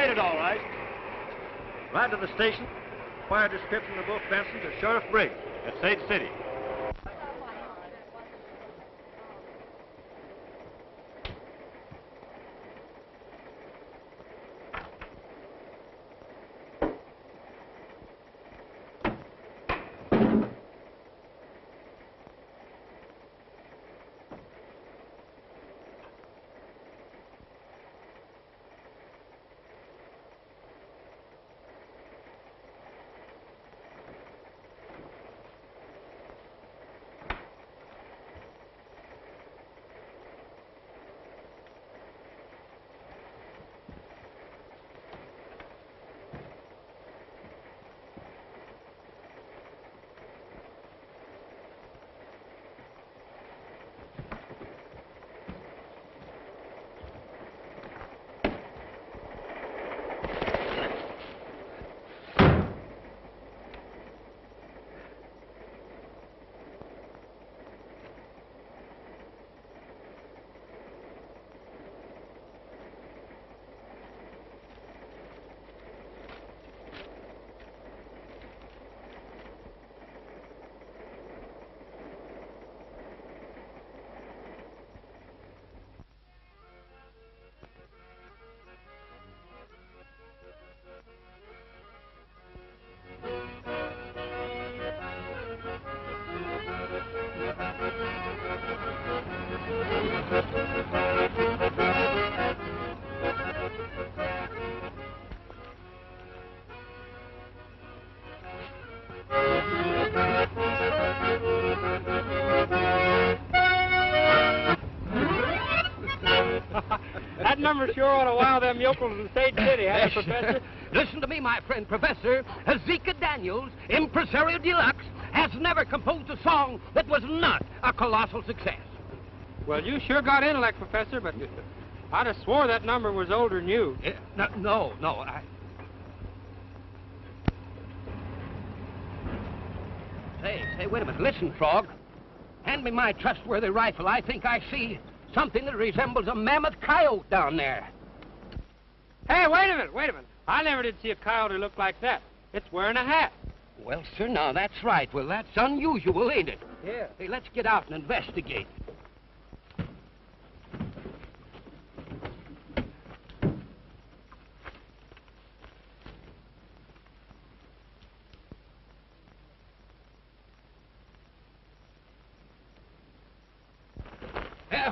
made it all right. Ride to the station. Fire description of Wolf Benson to Sheriff Briggs at Sage City. That number sure ought to wow them yokels in Sage City, huh, Professor? Listen to me, my friend, Professor. Ezekial Daniels, impresario deluxe, has never composed a song that was not a colossal success. Well, you sure got intellect, Professor, but I'd have swore that number was older than you. No. Say, wait a minute. Listen, Frog. Hand me my trustworthy rifle. I think I see something that resembles a mammoth coyote down there. Hey, wait a minute. I never did see a coyote look like that. It's wearing a hat. Well, sir, now, that's right. Well, that's unusual, ain't it? Yeah. Hey, let's get out and investigate.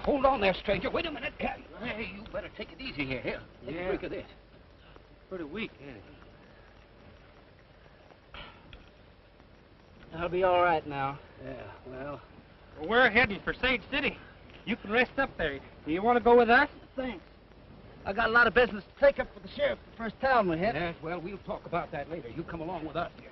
Hold on there, stranger. Wait a minute. Hey, you better take it easy here. Here, take a drink of this. Pretty weak, ain't it? I'll be all right now. Yeah, well... We're heading for Sage City. You can rest up there. Do you want to go with us? Thanks. I got a lot of business to take up for the sheriff the first town we hit. Yes, well, we'll talk about that later. You come along with us here.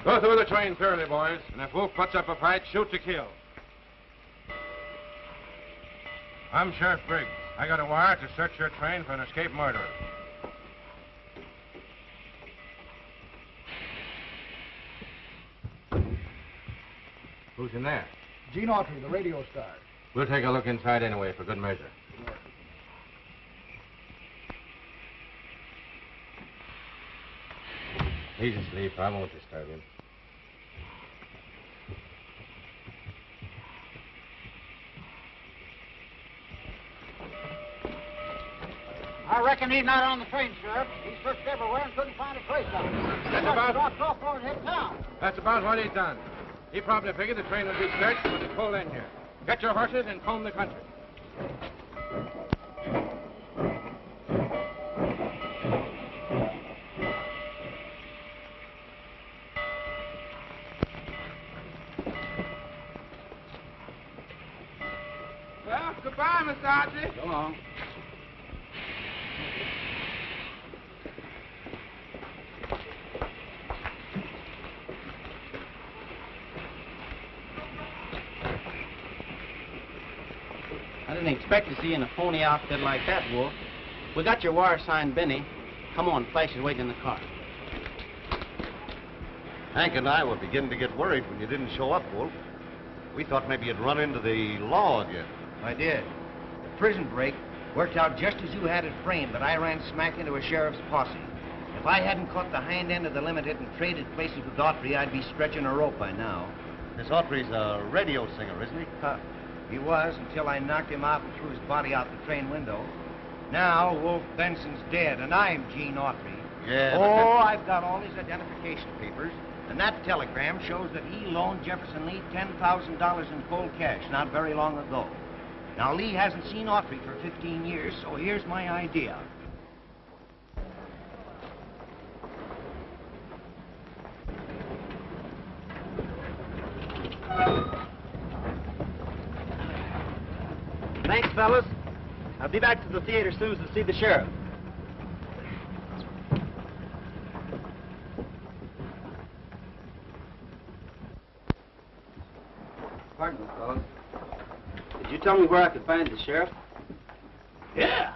Go through the train thoroughly, boys, and if Wolf puts up a fight, shoot to kill. I'm Sheriff Briggs. I got a wire to search your train for an escaped murderer. Who's in there? Gene Autry, the radio star. We'll take a look inside anyway, for good measure. He's asleep. I won't disturb him. I reckon he's not on the train, Sheriff. He searched everywhere and couldn't find a trace of him. Dropped off for his head town. That's about what he's done. He probably figured the train would be searched when it pulled in here. Get your horses and comb the country. Well, goodbye, Miss Autry. So long. I didn't expect to see you in a phony outfit like that, Wolf. We got your wire signed, Benny. Come on, Flash is waiting in the car. Hank and I were beginning to get worried when you didn't show up, Wolf. We thought maybe you'd run into the law again. I did. The prison break worked out just as you had it framed, but I ran smack into a sheriff's posse. If I hadn't caught the hind end of the limited and traded places with Autry, I'd be stretching a rope by now. This Autry's a radio singer, isn't he? He was until I knocked him out and threw his body out the train window. Now, Wolf Benson's dead, and I'm Gene Autry. Yeah. Oh, I've got all his identification papers, and that telegram shows that he loaned Jefferson Lee $10,000 in cold cash not very long ago. Now, Lee hasn't seen Autry for 15 years, so here's my idea. Thanks, fellas. I'll be back to the theater soon to see the sheriff. Pardon me, fellas. Did you tell me where I could find the sheriff? Yeah.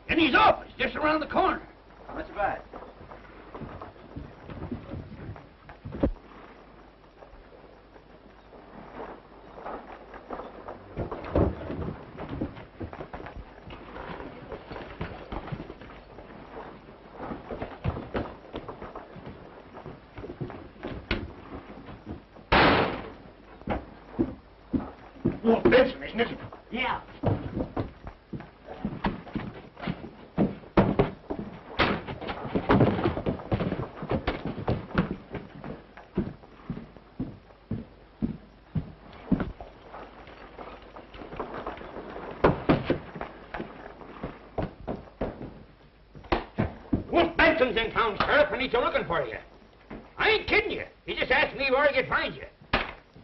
In his office, just around the corner. Much obliged. Wolf Benson, isn't it? Yeah. Wolf Benson's in town, Sheriff, and he's looking for you. I ain't kidding you. He just asked me where he could find you.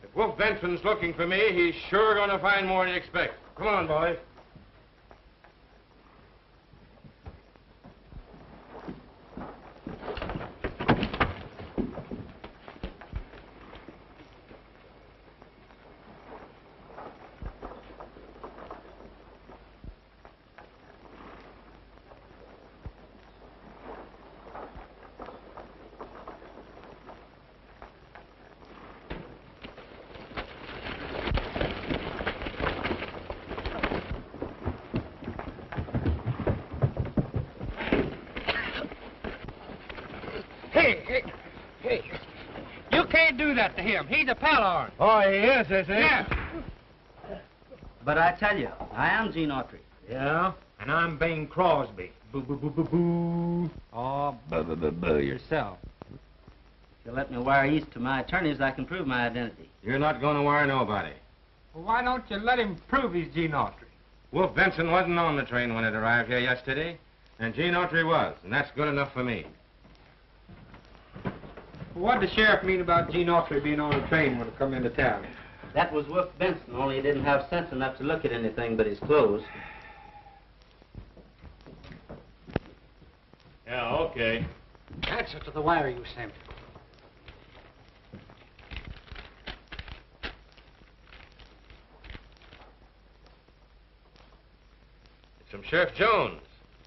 If Wolf Benson's looking for me, he's sure going to find more than you expect. Come on, boys. Hey. You can't do that to him. He's a pal of ours. Oh, he is he? Yeah. But I tell you, I am Gene Autry. Yeah? And I'm Bing Crosby. Boo, boo, boo, boo, boo. Oh, boo, boo, boo, boo yourself. If you let me wire east to my attorneys, I can prove my identity. You're not going to wire nobody. Well, why don't you let him prove he's Gene Autry? Wolf Benson wasn't on the train when it arrived here yesterday, and Gene Autry was, and that's good enough for me. What did the sheriff mean about Gene Autry being on the train when he come into town? That was Wolf Benson, only he didn't have sense enough to look at anything but his clothes. Yeah, okay. Answer to the wire you sent. It's from Sheriff Jones,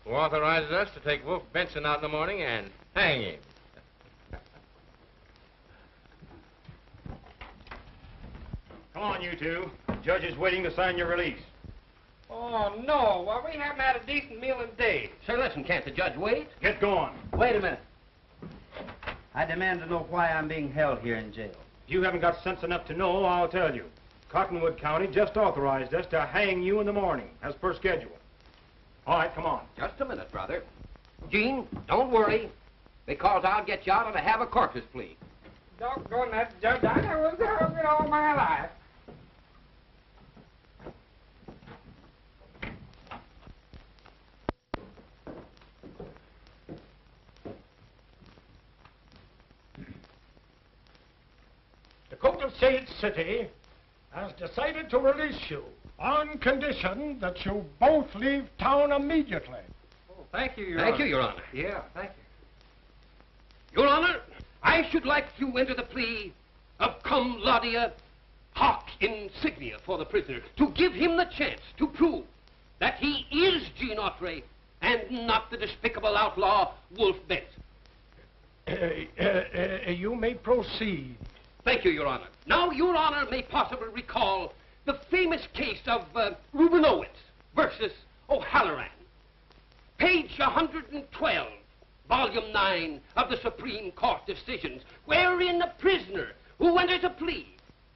who authorizes us to take Wolf Benson out in the morning and hang him. Come on, you two. The judge is waiting to sign your release. Oh, no. Well, we haven't had a decent meal in days. Say, listen, can't the judge wait? Get going. Wait a minute. I demand to know why I'm being held here in jail. If you haven't got sense enough to know, I'll tell you. Cottonwood County just authorized us to hang you in the morning, as per schedule. All right, come on. Just a minute, brother. Gene, don't worry, because I'll get you out on a have a corpus plea. Doggone that judge. I never was hungry all my life. The court of Sage City has decided to release you on condition that you both leave town immediately. Oh, thank you, Your Honor. Thank you, Your Honor. Yeah, thank you. Your Honor, I should like to enter the plea of cum laude hoc insignia for the prisoner to give him the chance to prove that he is Gene Autry and not the despicable outlaw Wolf Benson. You may proceed. Thank you, Your Honor. Now, Your Honor may possibly recall the famous case of Rubinowitz versus O'Halloran. Page 112, Volume 9 of the Supreme Court decisions, wherein a prisoner who enters a plea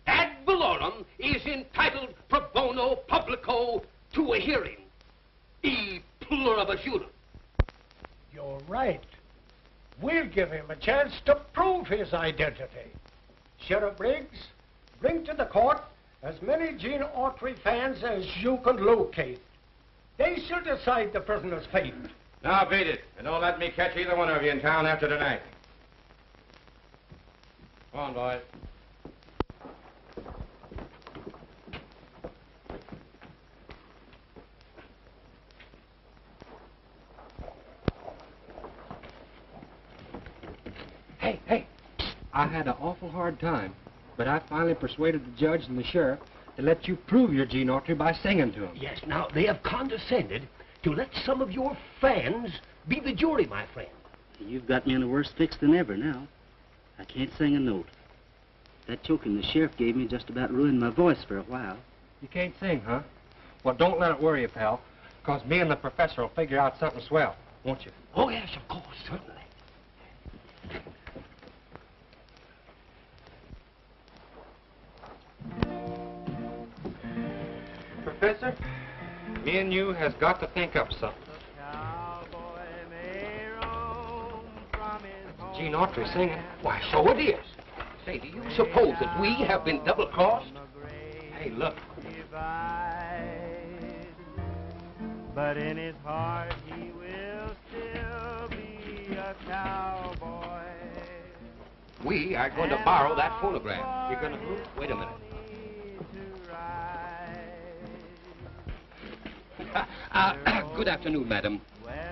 ad valorem is entitled pro bono publico to a hearing. E pluribus unum. You're right. We'll give him a chance to prove his identity. Sheriff Briggs, bring to the court as many Gene Autry fans as you can locate. They shall decide the prisoner's fate. Now, beat it, and don't let me catch either one of you in town after tonight. Come on, boys. Hey, I had an awful hard time, but I finally persuaded the judge and the sheriff to let you prove your Gene Autry by singing to them. Yes, now, they have condescended to let some of your fans be the jury, my friend. You've got me in a worse fix than ever now. I can't sing a note. That choking the sheriff gave me just about ruined my voice for a while. You can't sing, huh? Well, don't let it worry you, pal, because me and the professor will figure out something swell, won't you? Oh, yes, of course, certainly. Professor, me and you has got to think up something. Gene Autry singing. Why, so it is. Say, do you suppose that we have been double-crossed? Hey, look. But in his heart he will still be a cowboy. We are going to borrow that phonograph. You're going to... Wait a minute. Good afternoon, madam.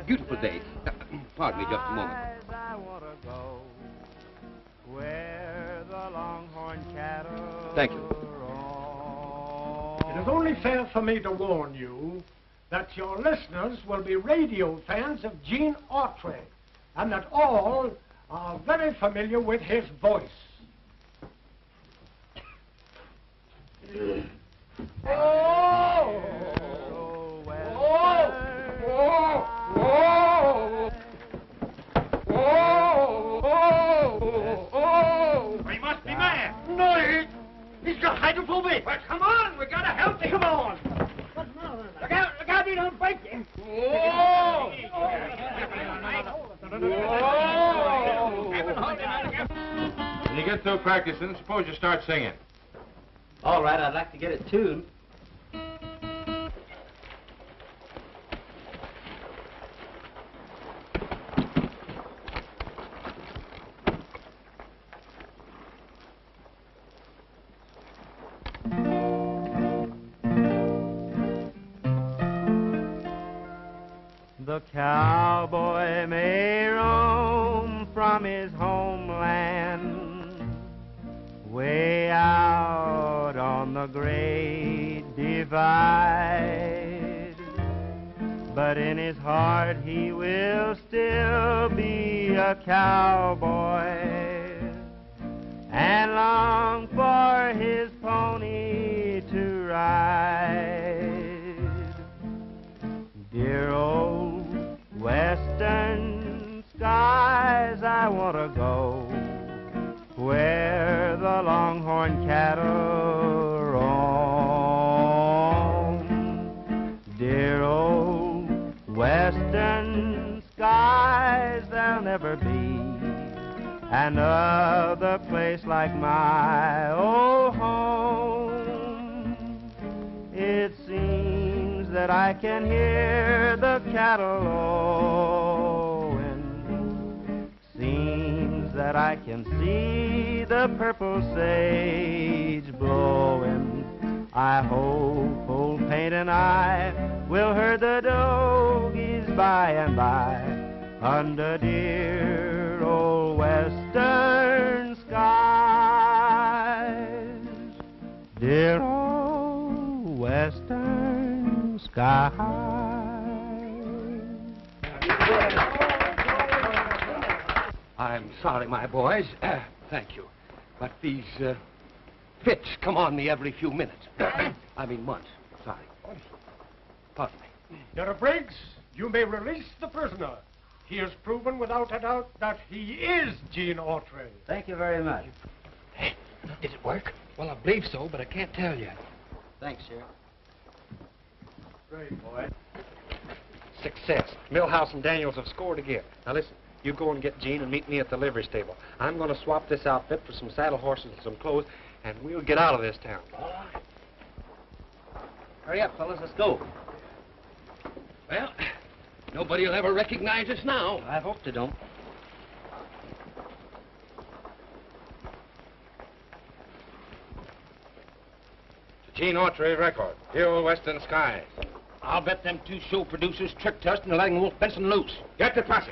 Beautiful day. Pardon me just a moment. Thank you. It is only fair for me to warn you that your listeners will be radio fans of Gene Autry, and that all are very familiar with his voice. Oh! He must be mad. No, he's got hydrophobic. Well, come on, we gotta help him. Come on. Look out, you don't break him. Whoa! When you get through practicing, suppose you start singing. All right, I'd like to get it tuned. The cowboy may roam from his homeland way out on the great divide, but in his heart he will still be a cowboy and long for his pony to ride. Dear old western skies, I want to go where the longhorn cattle roam. Dear old western skies, there'll never be another place like my old home. It seems that I can hear the cattle lowing. Seems that I can see the purple sage blowing. I hope old Paint and I will herd the dogies by and by under dear old western skies. Dear old western skies. I I'm sorry, my boys. Thank you. But these fits come on me every few minutes. I mean months. Sorry. Pardon me. Sheriff Briggs, you may release the prisoner. He has proven without a doubt that he is Gene Autry. Thank you very much. Hey, did it work? Well, I believe so, but I can't tell yet. Thanks, Sheriff. Great, boy. Success. Millhouse and Daniels have scored again. Now listen, you go and get Gene and meet me at the livery stable. I'm going to swap this outfit for some saddle horses and some clothes, and we'll get out of this town. All right. Hurry up, fellas. Let's go. Well, nobody will ever recognize us now. I hope they don't. The Gene Autry record. Hill Western Skies. I'll bet them two show producers tricked us into letting Wolf Benson loose. Get the posse.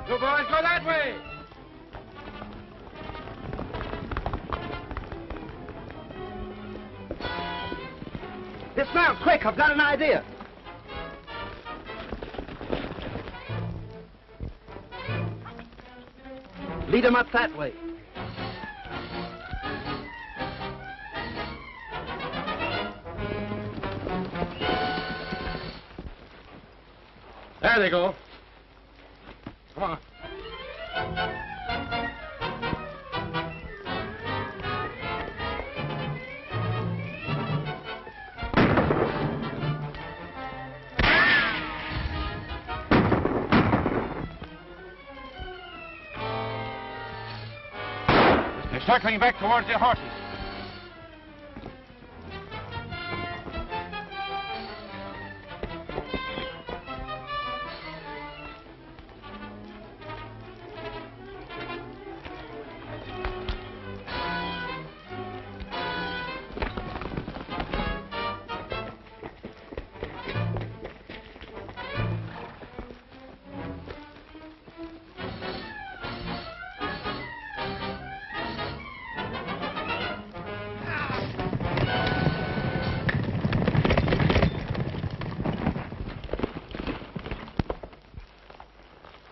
You boys, go that way. Dismount, quick, I've got an idea. Lead them up that way. There they go. Come on. They're circling back towards their horses.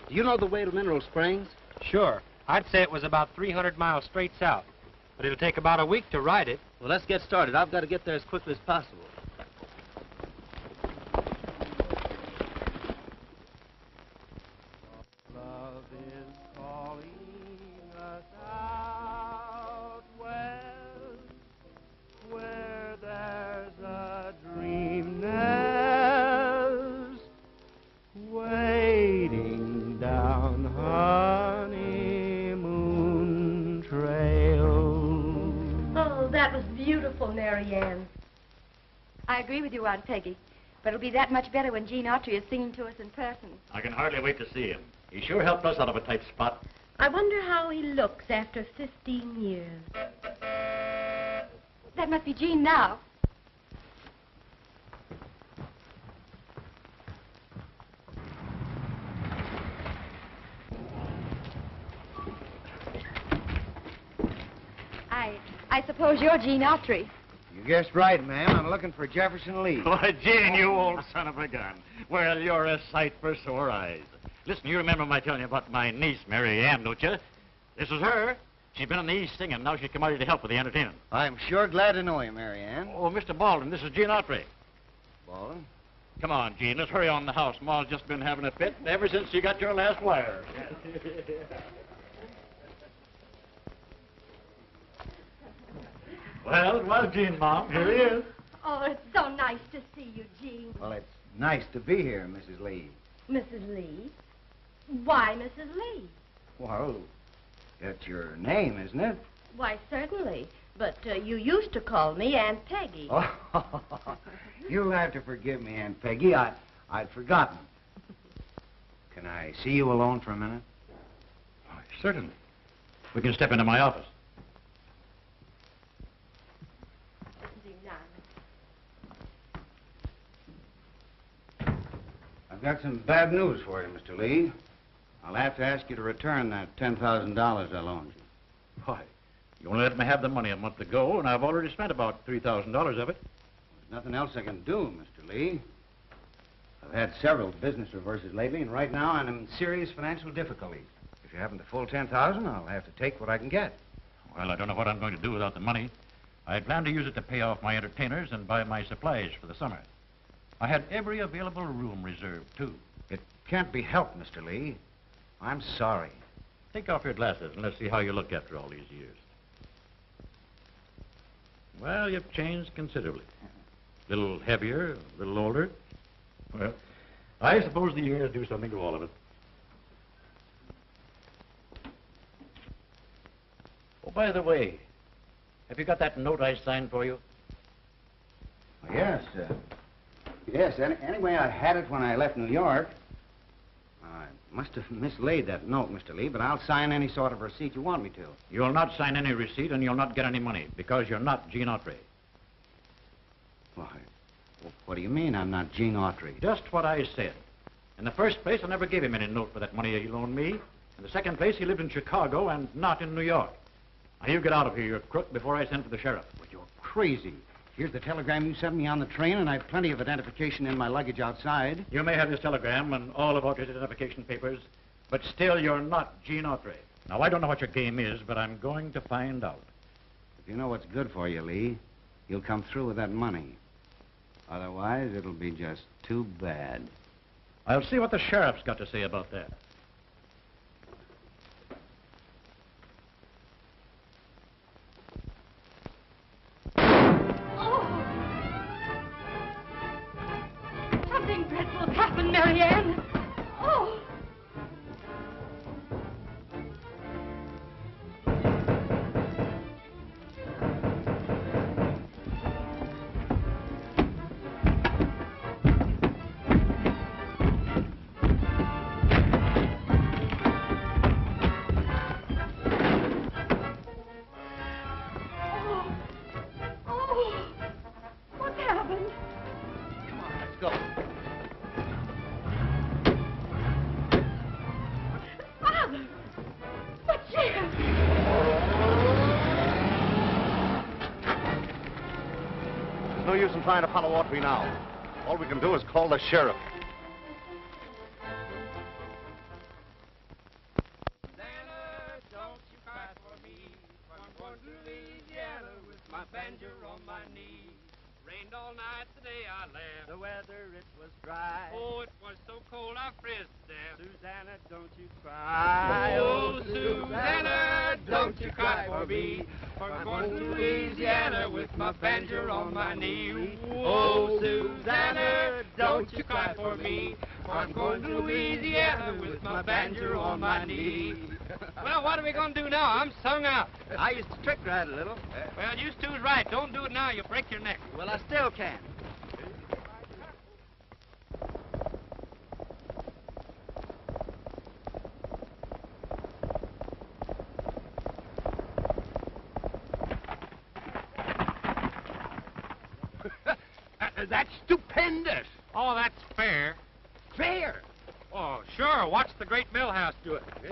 Do you know the way to Mineral Springs? Sure. I'd say it was about 300 miles straight south. But it'll take about a week to ride it. Well, let's get started. I've got to get there as quickly as possible. Love is calling us out west, where there's a dream nest waiting down honeymoon trail. Oh, that was beautiful, Mary Ann. I agree with you, Aunt Peggy. But it'll be that much better when Gene Autry is singing to us in person. I can hardly wait to see him. He sure helped us out of a tight spot. I wonder how he looks after 15 years. That must be Gene now. I suppose you're Gene Autry. You guessed right, ma'am. I'm looking for Jefferson Lee. Why, Gene, you old son of a gun. Well, you're a sight for sore eyes. Listen, you remember my telling you about my niece, Mary Ann, don't you? This is her. She's been on the East singing. Now she's come out here to help with the entertainment. I'm sure glad to know you, Mary Ann. Oh, Mr. Baldwin, this is Gene Autry. Baldwin? Come on, Gene, let's hurry on the house. Ma's just been having a fit ever since she got your last wire. Well, it was Gene, Mom. Here he is. Oh, it's so nice to see you, Gene. Well, it's nice to be here, Mrs. Lee. Mrs. Lee? Why Mrs. Lee? Well, that's your name, isn't it? Why, certainly. But you used to call me Aunt Peggy. Oh, You'll have to forgive me, Aunt Peggy. I'd forgotten. Can I see you alone for a minute? Oh, certainly. We can step into my office. I've got some bad news for you, Mr. Lee. I'll have to ask you to return that $10,000 I loaned you. Why, you only let me have the money a month ago, and I've already spent about $3,000 of it. There's nothing else I can do, Mr. Lee. I've had several business reverses lately, and right now I'm in serious financial difficulties. If you haven't the full $10,000, I'll have to take what I can get. Well, I don't know what I'm going to do without the money. I had planned to use it to pay off my entertainers and buy my supplies for the summer. I had every available room reserved, too. It can't be helped, Mr. Lee. I'm sorry. Take off your glasses and let's see how you look after all these years. Well, you've changed considerably. A little heavier, a little older. Well, I suppose the years do something to all of it. Oh, by the way, have you got that note I signed for you? Yes, yes. Anyway, I had it when I left New York. I must have mislaid that note, Mr. Lee, but I'll sign any sort of receipt you want me to. You'll not sign any receipt and you'll not get any money because you're not Gene Autry. Why, what do you mean I'm not Gene Autry? Just what I said. In the first place, I never gave him any note for that money he loaned me. In the second place, he lived in Chicago and not in New York. Now, you get out of here, you crook, before I send for the sheriff. Well, you're crazy. Here's the telegram you sent me on the train, and I've plenty of identification in my luggage outside. You may have this telegram and all of Autry's identification papers, but still you're not Gene Autry. Now, I don't know what your game is, but I'm going to find out. If you know what's good for you, Lee, you'll come through with that money. Otherwise, it'll be just too bad. I'll see what the sheriff's got to say about that. Something dreadful's happened, Marianne. Oh. Trying to follow Autry now. All we can do is call the sheriff. Susanna, don't you cry for me. I'm going to Louisiana with my banjo on my knee. Rained all night the day I left. The weather, it was dry. Oh, it was so cold I frizzed to death. Susanna, don't you cry. Oh, Susanna, don't you cry for me. I'm going to Louisiana with my banjo on my knee. Oh, Susanna, don't you cry for me. I'm going to Louisiana with my banjo on my knee. Well, what are we going to do now? I'm sung out. I used to trick ride a little. Well, you two's right. Don't do it now. You'll break your neck. Well, I still can. That's stupendous. Oh, that's fair. Fair? Oh, sure. Watch the great Millhouse do it. Yeah.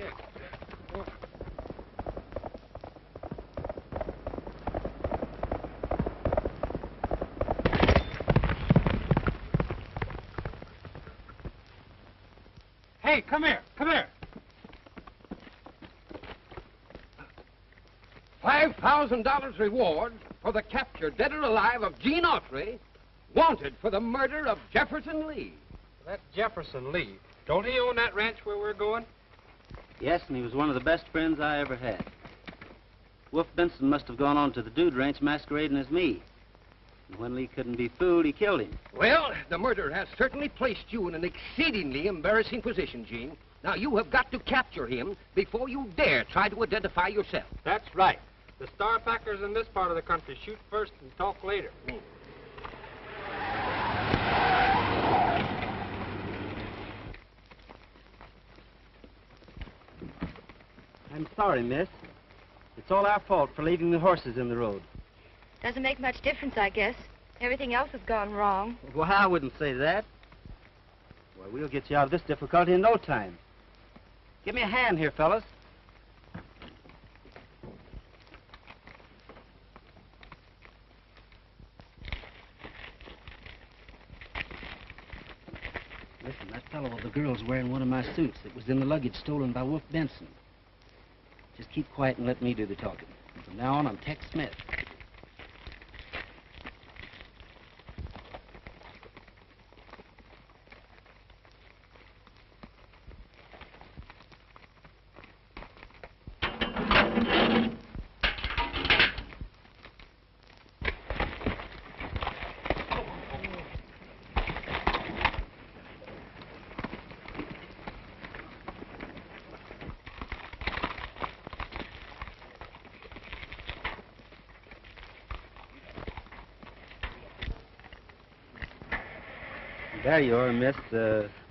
Hey, come here. Come here. $5,000 reward for the capture, dead or alive, of Gene Autry, wanted for the murder of Jefferson Lee. That's Jefferson Lee. Don't he own that ranch where we're going? Yes, and he was one of the best friends I ever had. Wolf Benson must have gone on to the Dude Ranch masquerading as me. And when Lee couldn't be fooled, he killed him. Well, the murder has certainly placed you in an exceedingly embarrassing position, Gene. Now, you have got to capture him before you dare try to identify yourself. That's right. The star packers in this part of the country shoot first and talk later. sorry, miss. It's all our fault for leaving the horses in the road. Doesn't make much difference, I guess. Everything else has gone wrong. Well, I wouldn't say that. Well, we'll get you out of this difficulty in no time. Give me a hand here, fellas. Listen, that fellow with the girl's wearing one of my suits that was in the luggage stolen by Wolf Benson. Just keep quiet and let me do the talking. From now on, I'm Tex Smith. There you are, Miss,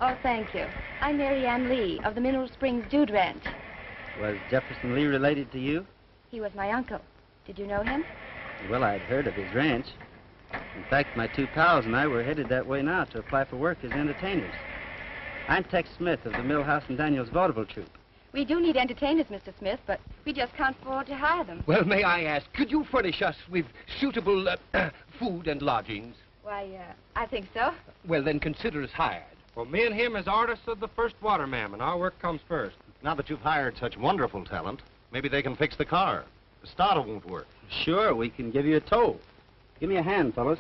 Oh, thank you. I'm Mary Ann Lee of the Mineral Springs Dude Ranch. Was Jefferson Lee related to you? He was my uncle. Did you know him? Well, I'd heard of his ranch. In fact, my two pals and I were headed that way now to apply for work as entertainers. I'm Tex Smith of the Millhouse and Daniels vaudeville troupe. We do need entertainers, Mr. Smith, but we just can't afford to hire them. Well, may I ask, could you furnish us with suitable food and lodgings? Why, I think so. Well, then consider us hired. Well, me and him is artists of the first water, ma'am, and our work comes first. Now that you've hired such wonderful talent, maybe they can fix the car. The starter won't work. Sure, we can give you a tow. Give me a hand, fellas.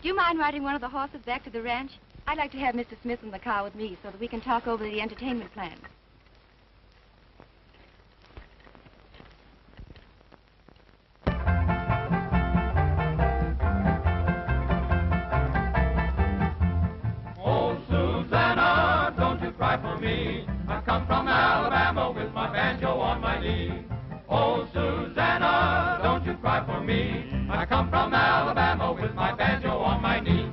Do you mind riding one of the horses back to the ranch? I'd like to have Mr. Smith in the car with me so that we can talk over the entertainment plan. Oh, Susanna, don't you cry for me. I come from Alabama with my banjo on my knee. Oh, Susanna, don't you cry for me. I come from Alabama with my banjo on my knee.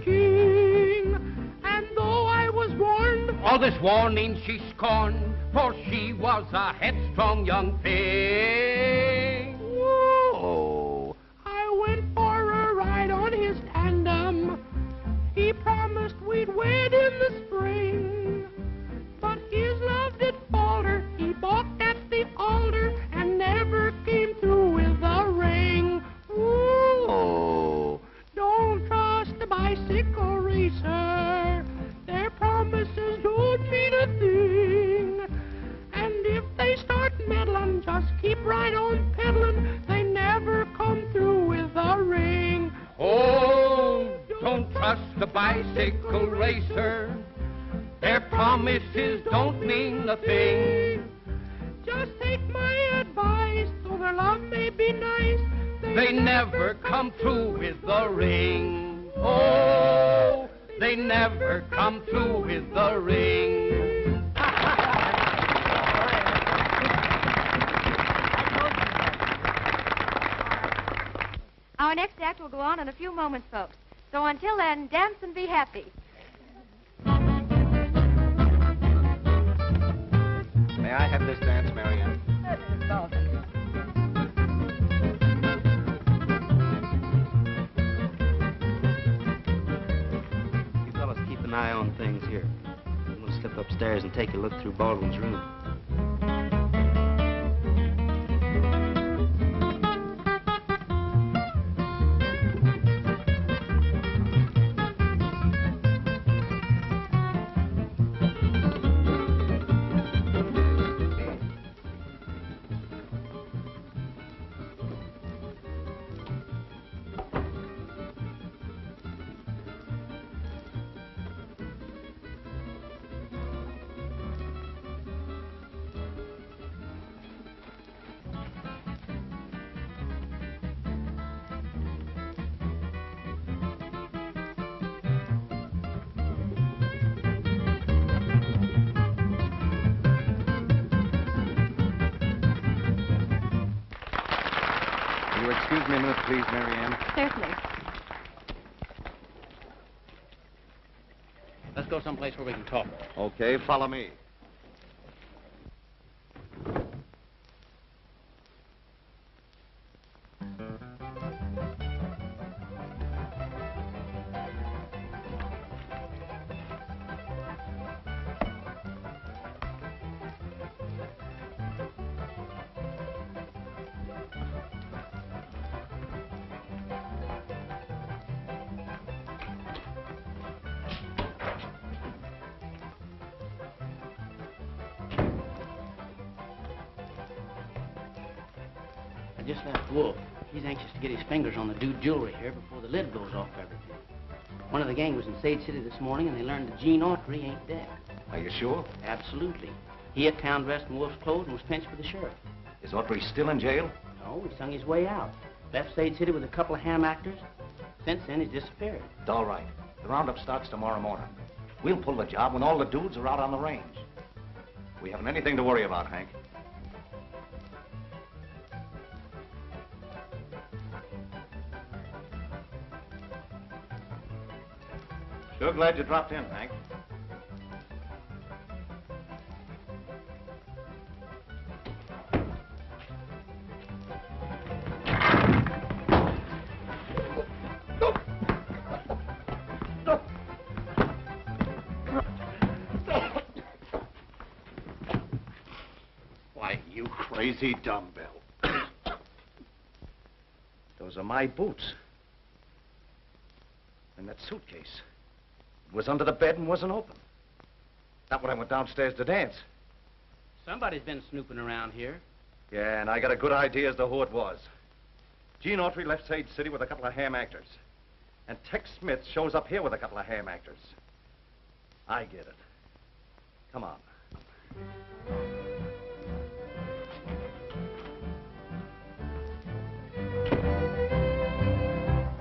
king. And though I was warned, all this warning she scorned, for she was a headstrong young thing. Whoa! I went for a ride on his tandem. He promised we'd wed in the spring, but his love did falter. He balked at the altar and never came through with a ring. Ooh, don't trust the bicycle racer. Their promises don't mean a thing. And if they start meddling, just keep right on peddling. They never come through with a ring. Oh, don't trust the bicycle racer. Their promises don't mean a thing. Just take my advice, though their love may be nice, they never come through with the ring. Oh, they never come through with the ring. Our next act will go on in a few moments, folks. So until then, dance and be happy. May I have this dance, Marianne? You fellas keep an eye on things here. I'm going to slip upstairs and take a look through Baldwin's room. Excuse me a minute, please, Marianne. Certainly. Let's go someplace where we can talk. Okay, follow me. I just left Wolf. He's anxious to get his fingers on the dude jewelry here before the lid goes off everything. One of the gang was in Sage City this morning, and they learned that Gene Autry ain't dead. Are you sure? Absolutely. He had town dressed in Wolf's clothes and was pinched for the sheriff. Is Autry still in jail? No, he sung his way out. Left Sage City with a couple of ham actors. Since then, he's disappeared. All right. The roundup starts tomorrow morning. We'll pull the job when all the dudes are out on the range. We haven't anything to worry about, Hank. Sure glad you dropped in, Hank. Why, you crazy dumbbell. Those are my boots. And that suitcase. It was under the bed and wasn't open. Not when I went downstairs to dance. Somebody's been snooping around here. Yeah, and I got a good idea as to who it was. Gene Autry left Sage City with a couple of ham actors. And Tex Smith shows up here with a couple of ham actors. I get it. Come on.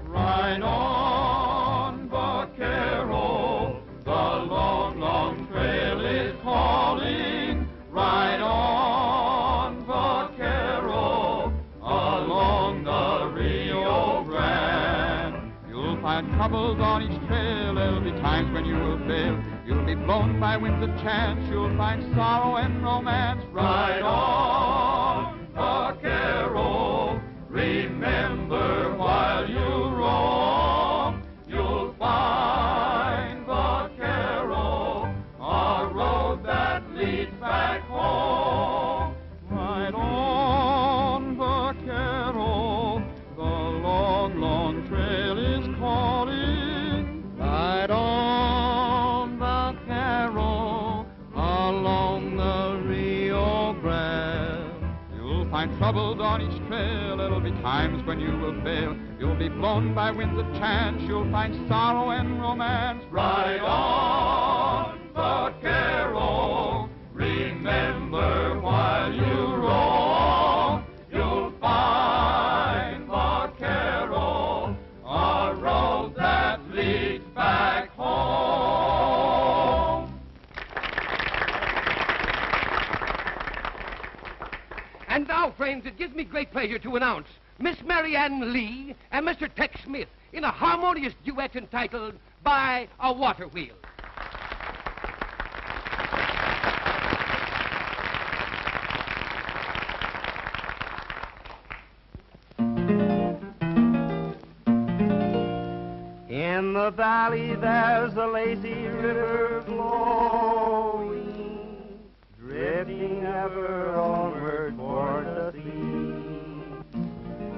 Ride on, vaquero, the long, long trail is calling. Ride on, vaquero, along the Rio Grande. You'll find find troubles on each trail. There'll be times when you will fail. You'll be blown by winds of chance. You'll find sorrow and romance. Ride on, vaquero. Remember while you roam, you'll find, vaquero, a road that leads back home. Ride on, vaquero, the long, long trail is calling. Ride on, vaquero, along the Rio Grande. You'll find troubles on each trail. There'll be times when you will fail. You'll be blown by winds of chance. You'll find sorrow and romance. Ride on, vaquero. Remember while you roam, you'll find, vaquero, a road that leads back home. And now, friends, it gives me great pleasure to announce Miss Marianne Lee and Mr. Tex Smith in a harmonious duet entitled By a Water Wheel. In the valley there's a lazy river flowing, drifting ever onward toward the sea.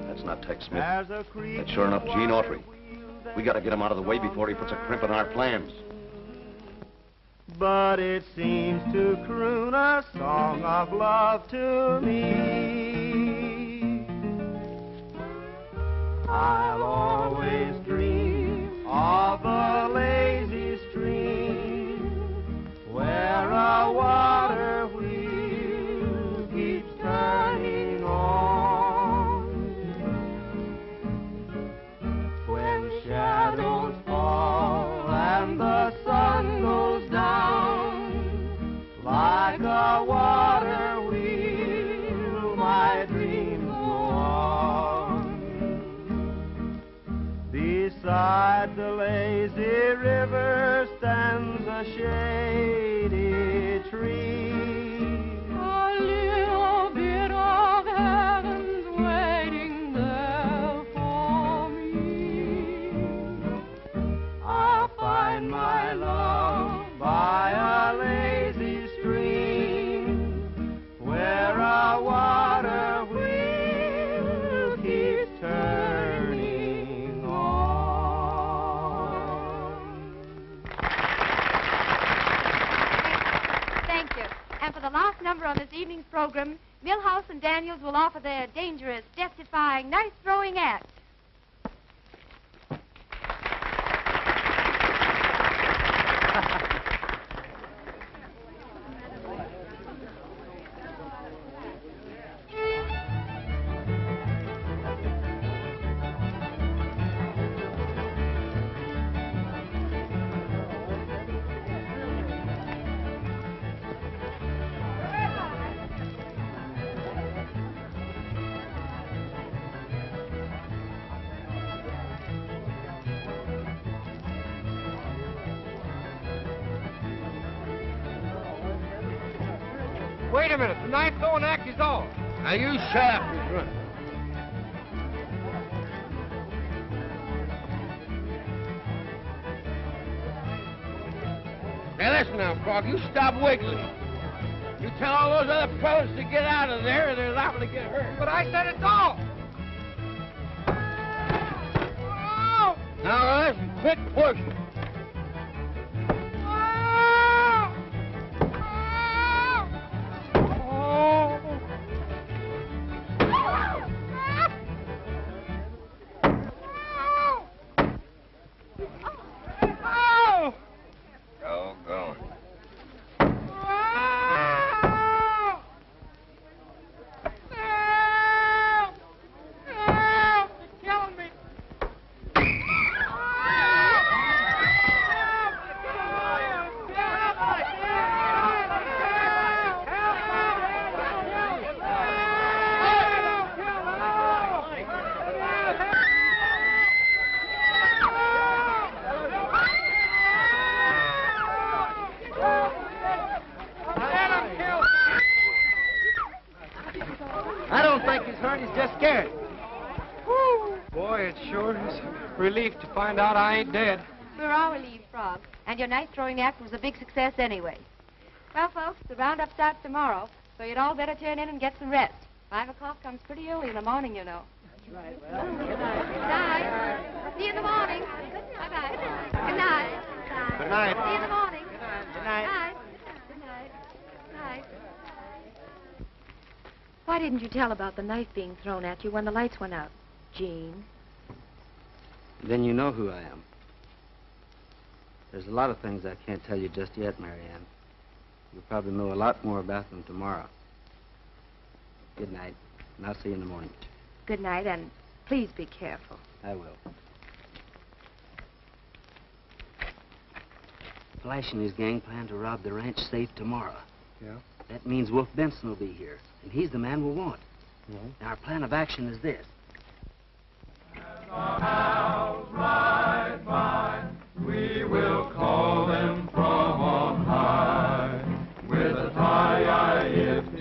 That's not Tex Smith. That's sure enough Gene Autry. We gotta get him out of the way before he puts a crimp in our plans. But it seems to croon a song of love to me. I'll always dream of a lazy stream where a water wheel keeps turning on. When shadows fall and the sun goes down, like a water wheel, my dreams go on. Beside the lazy river stands a shady tree. A little bit of heaven's waiting there for me. I'll find my love by a lazy stream where a water wheel keeps turning on. Thank you. And for the last number on this evening's program, Millhouse and Daniels will offer their dangerous, death-defying, knife-throwing act. Wait a minute. The knife throwing act is on. Now you shut up, Miss Run. Now listen now, Frog, you stop wiggling. You tell all those other fellas to get out of there or they're liable to get hurt. But I said it's off. Oh! Now listen, quit pushing. scared. Woo! Boy, it sure is a relief to find out I ain't dead. We're all relieved, Frog. And your night throwing act was a big success anyway. Well, folks, the roundup starts tomorrow, so you'd all better turn in and get some rest. 5 o'clock comes pretty early in the morning, you know. That's right. Well, good night. See you in the morning. Bye-bye. Good night. Good night. See you in the morning. Good night. Good night. Good night. Why didn't you tell about the knife being thrown at you when the lights went out, Gene? Then you know who I am. There's a lot of things I can't tell you just yet, Marianne. You'll probably know a lot more about them tomorrow. Good night, and I'll see you in the morning. Good night, and please be careful. I will. Flash and his gang plan to rob the ranch safe tomorrow. Yeah? That means Wolf Benson will be here, and he's the man we'll want. Now, our plan of action is this. We will call them from on high with a tie-I-F-D-O,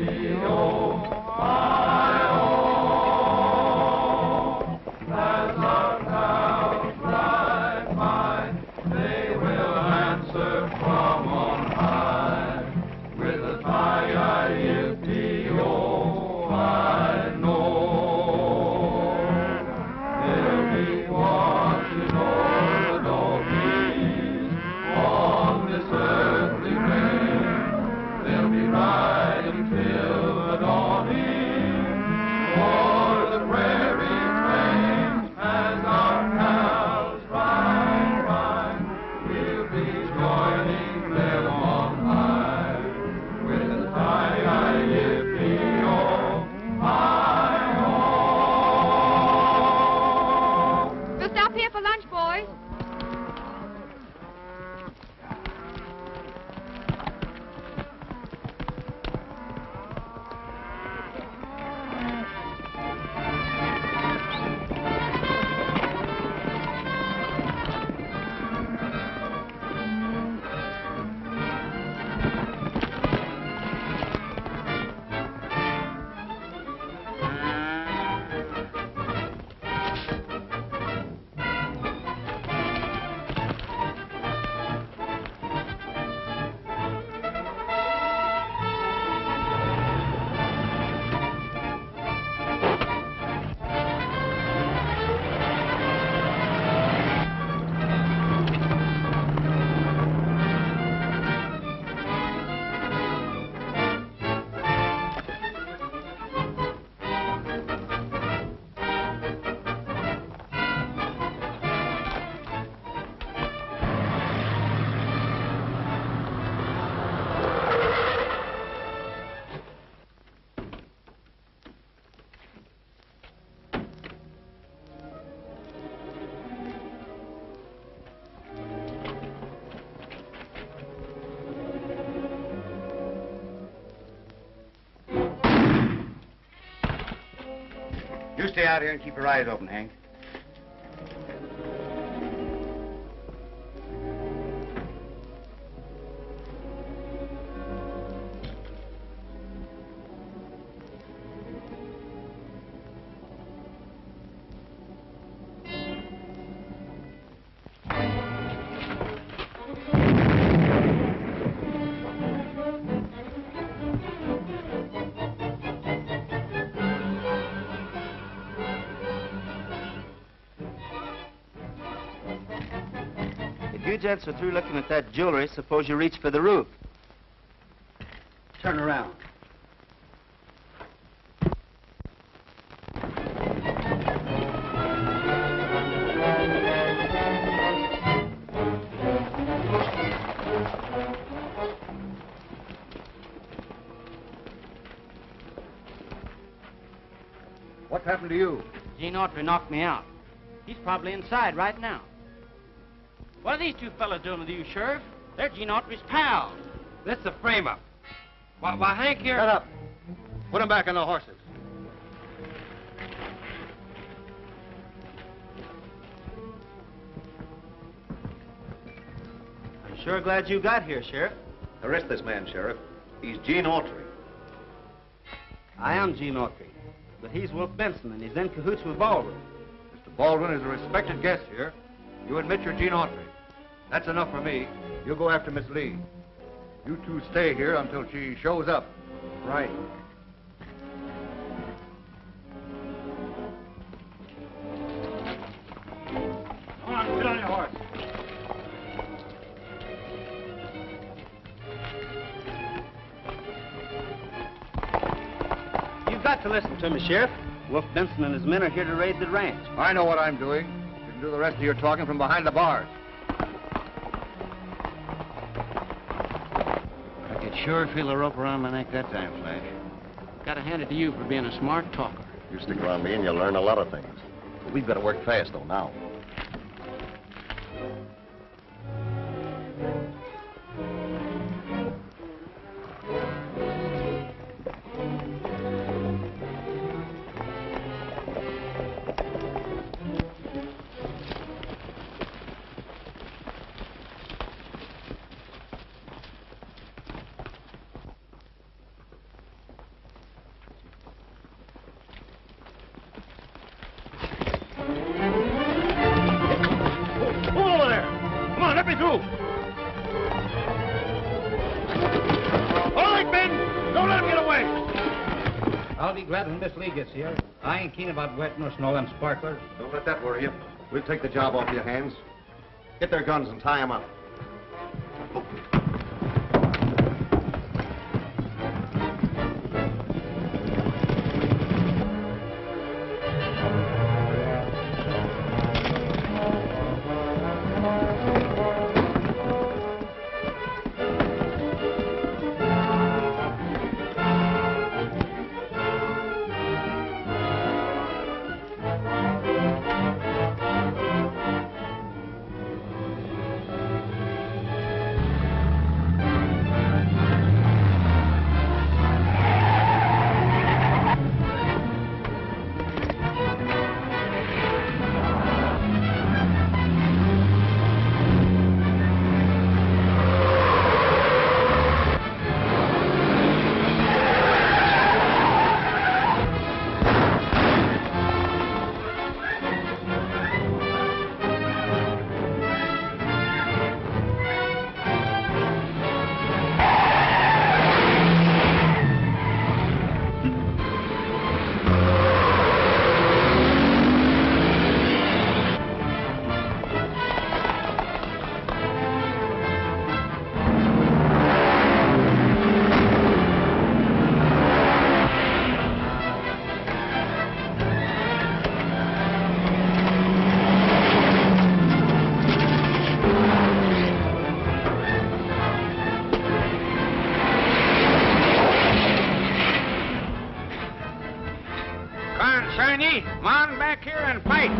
I-O. As our cows ride by, they will answer from on high with a tie-I-F-D-O, I know. They'll be watching over the doggies on this earthly range. They'll be riding till the dawning o'er the prairie plain. As our cows ride by, we'll be joining them on high with a tie-I-F-D-O, I-O. We'll stop here for lunch, boys. You stay out here and keep your eyes open, Hank. If you gents are through looking at that jewelry, suppose you reach for the roof. Turn around. What happened to you? Gene Autry knocked me out. He's probably inside right now. What are these two fellas doing with you, Sheriff? They're Gene Autry's pals. This is a frame-up. Why, Hank here... Shut up. Put them back on the horses. I'm sure glad you got here, Sheriff. Arrest this man, Sheriff. He's Gene Autry. I am Gene Autry. but he's Wolf Benson, and he's in cahoots with Baldwin. Mr. Baldwin is a respected guest here. You admit you're Gene Autry. That's enough for me. You'll go after Miss Lee. You two stay here until she shows up. Right. Come on, get on your horse. You've got to listen to me, Sheriff. Wolf Benson and his men are here to raid the ranch. I know what I'm doing. You can do the rest of your talking from behind the bars. I could sure feel a rope around my neck that time, Flash. Gotta hand it to you for being a smart talker. You stick around me and you'll learn a lot of things. But we've got to work fast, though, now. I'll be glad when Miss Lee gets here. I ain't keen about wet nurse and all them sparklers. Don't let that worry you. We'll take the job off your hands. Get their guns and tie them up. Shiny, come on back here and fight.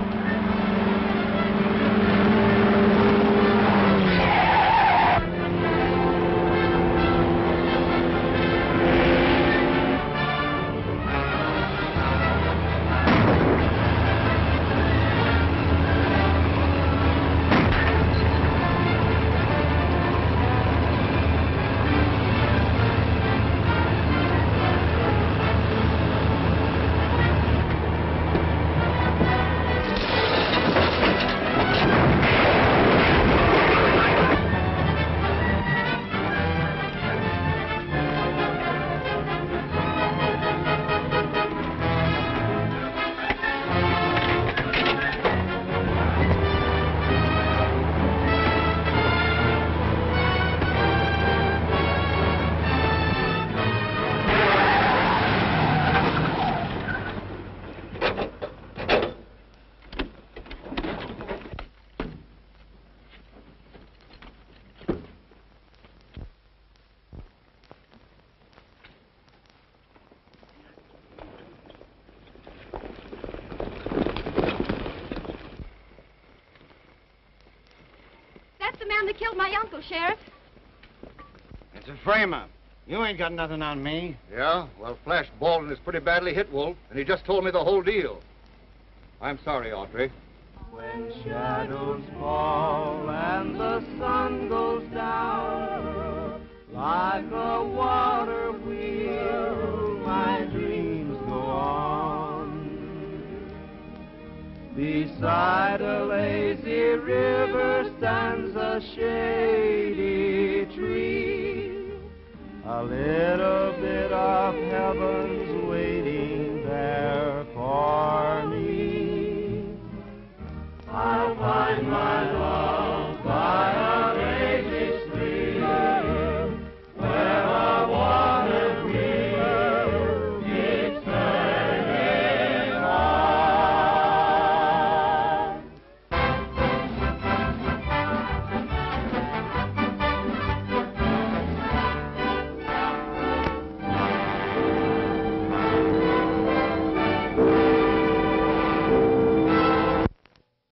That killed my uncle, Sheriff. It's a frame-up. You ain't got nothing on me. Yeah? Well, Flash Baldwin is pretty badly hit, Wolf, and he just told me the whole deal. I'm sorry, Autry. When shadows fall and the sun goes down, like a water wheel, my dreams go on. Beside a lazy river stands a shady tree. A little bit of heaven's waiting there for me. I'll find my